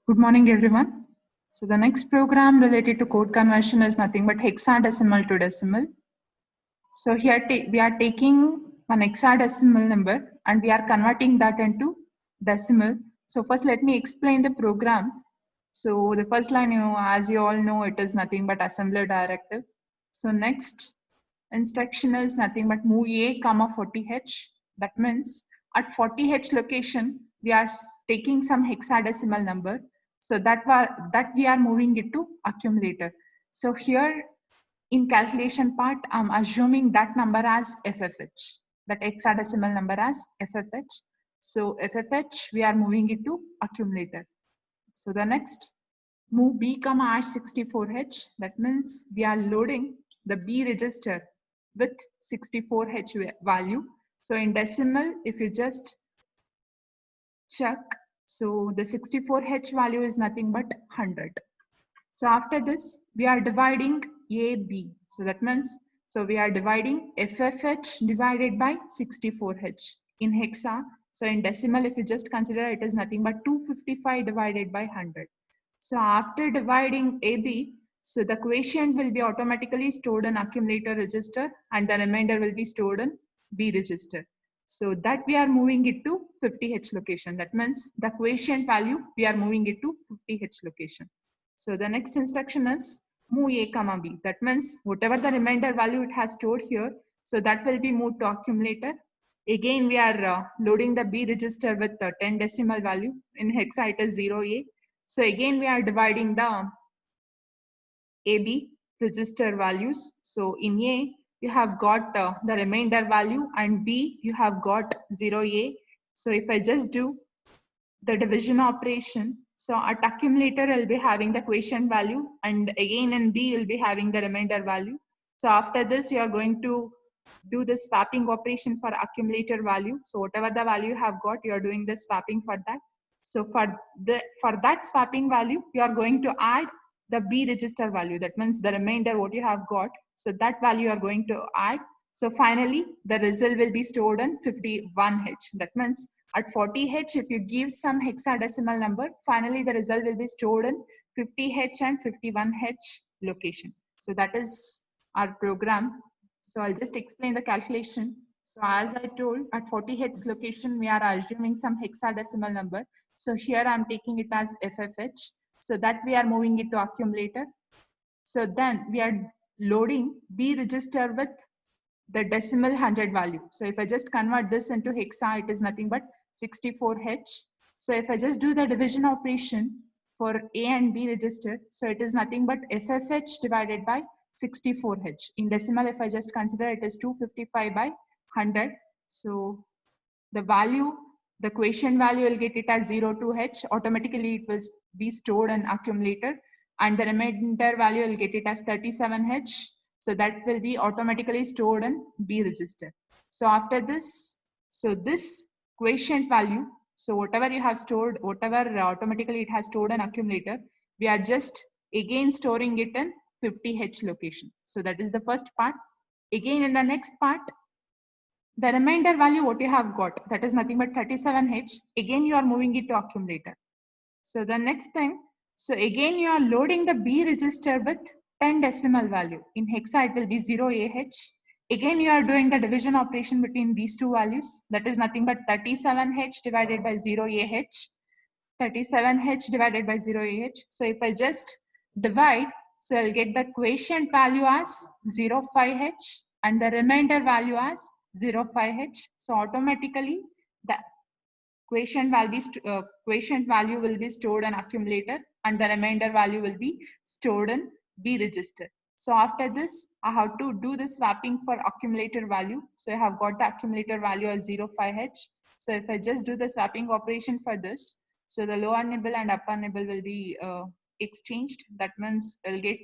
Good morning, everyone. So the next program related to code conversion is nothing but hexadecimal to decimal. So here we are taking one hexadecimal number and we are converting that into decimal. So first let me explain the program. So the first line, as you all know, it is nothing but assembler directive. So next instruction is nothing but move a comma 40h. That means at 40h location, we are taking some hexadecimal number. So that we are moving it to accumulator. So here in calculation part, I'm assuming that number as FFH, that hexadecimal number as FFH. So FFH, we are moving it to accumulator. So the next, move B comma R64H. That means we are loading the B register with 64H value. So in decimal, if you just check, so the 64H value is nothing but 100. So after this, we are dividing AB. So that means, so we are dividing FFH divided by 64H in hexa. So in decimal, if you just consider, it is nothing but 255 divided by 100. So after dividing AB, so the quotient will be automatically stored in accumulator register and the remainder will be stored in B register. So that we are moving it to 50H location. That means the quotient value, we are moving it to 50H location. So the next instruction is move A comma B. That means whatever the remainder value it has stored here, so that will be moved to accumulator. Again, we are loading the B register with 10 decimal value. In hexa, it is 0A. So again, we are dividing the AB register values. So in A, you have got the remainder value and B, you have got 0A. So if I just do the division operation, so at accumulator, I'll be having the quotient value and again in B, you'll be having the remainder value. So after this, you are going to do the swapping operation for accumulator value. So whatever the value you have got, you are doing the swapping for that. So for that swapping value, you are going to add the B register value. That means the remainder what you have got. So that value you are going to add. So finally, the result will be stored in 51H. That means at 40H, if you give some hexadecimal number, finally the result will be stored in 50H and 51H location. So that is our program. So I'll just explain the calculation. So as I told, at 40H location, we are assuming some hexadecimal number. So here I'm taking it as FFH. So that we are moving it to accumulator. So then we are loading B register with the decimal 100 value. So if I just convert this into hexa, it is nothing but 64H. So if I just do the division operation for A and B register, so it is nothing but FFH divided by 64H. In decimal, if I just consider, it is 255 by 100. So the value, the quotient value will get it as 02H. Automatically, it will be stored in accumulator. And the remainder value will get it as 37H. So that will be automatically stored in B register. So after this, so this quotient value, so whatever you have stored, whatever automatically it has stored in accumulator, we are just again storing it in 50H location. So that is the first part. Again, in the next part, the remainder value what you have got, that is nothing but 37H. Again, you are moving it to accumulator. So the next thing, so again, you are loading the B register with 10 decimal value. In hexa, it will be 0AH. Again, you are doing the division operation between these two values. That is nothing but 37H divided by 0AH. 37H divided by 0AH. So if I just divide, so I'll get the quotient value as 0.5H and the remainder value as 0.5H. So automatically the quotient value will be stored in accumulator and the remainder value will be stored in B register. So after this, I have to do the swapping for accumulator value. So I have got the accumulator value as 0.5H. So if I just do the swapping operation for this, so the lower nibble and upper nibble will be exchanged. That means I'll get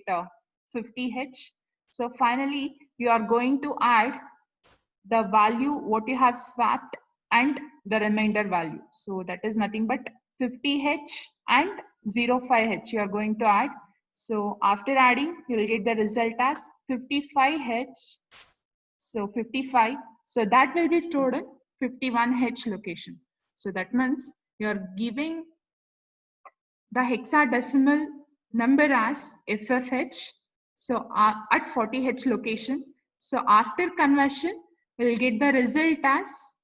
50H. So finally, you are going to add the value what you have swapped and the remainder value. So that is nothing but 50H and 0.5H you are going to add. So after adding, you will get the result as 55H. So 55. So that will be stored in 51H location. So that means you are giving the hexadecimal number as FFH. So at 40H location. So after conversion, we'll get the result as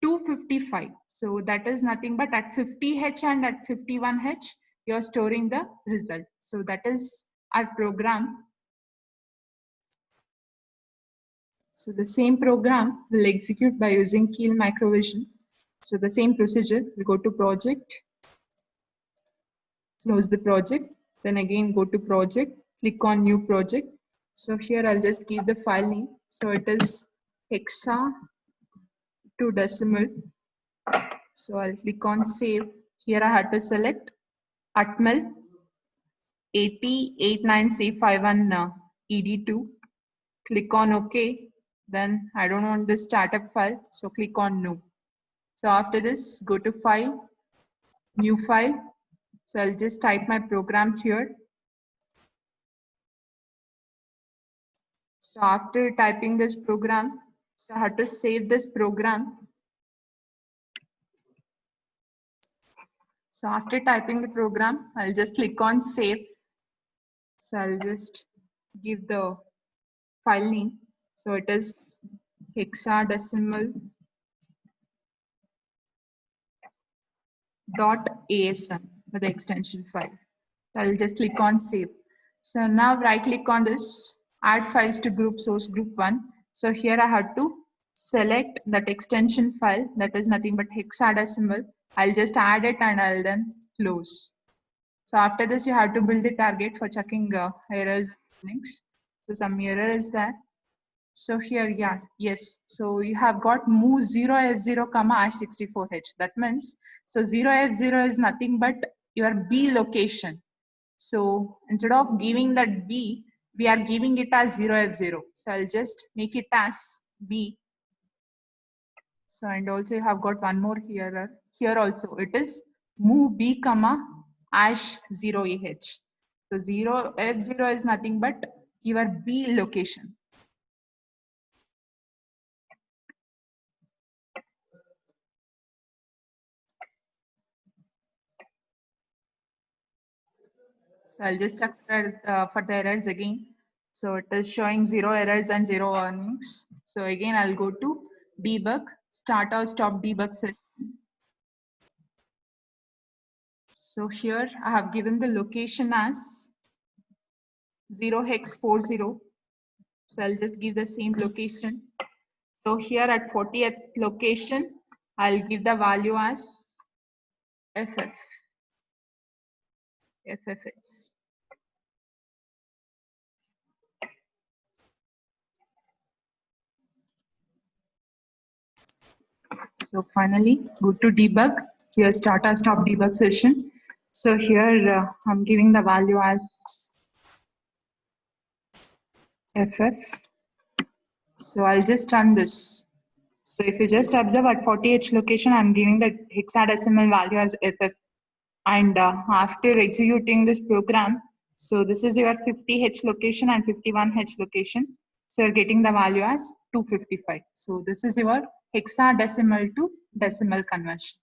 255. So that is nothing but at 50H and at 51H, you're storing the result. So that is our program. So the same program will execute by using Keil Microvision. So the same procedure, we'll go to project, close the project, then again go to project, click on new project. So here I'll just give the file name. So it is hexa to decimal. So I'll click on save. Here I had to select atmel 8089C51 ED2. Click on OK. Then I don't want this startup file, so click on no. So after this, go to file, new file. So I'll just type my program here. So after typing this program, so I have to save this program. So after typing the program, I'll just click on save. So I'll just give the file name. So it is hexadecimal .asm with the extension file. So I'll just click on save. So now right click on this, add files to group source group 1. So here I have to select that extension file, that is nothing but hexadecimal. I'll just add it and I'll then close. So after this, you have to build the target for checking errors and warnings. So some error is there. So here, yeah, yes. So you have got move 0F0 comma H64H. That means, so 0F0 is nothing but your B location. So instead of giving that B, we are giving it as 0F0. So I'll just make it as B. So and also you have got one more here. Here also it is move B comma #0AH. So 0F0 is nothing but your B location. So I'll just check for the errors again. So it is showing 0 errors and 0 warnings. So again, I'll go to debug, start or stop debug session. So here I have given the location as 0hex40. So I'll just give the same location. So here at 40th location, I'll give the value as FFH. So finally, go to debug. Here start or stop debug session. So here I'm giving the value as FF. So I'll just run this. So if you just observe at 40H location, I'm giving the hexadecimal value as FF. And after executing this program, so this is your 50H location and 51H location. So you're getting the value as 255. So this is your hexadecimal to decimal conversion.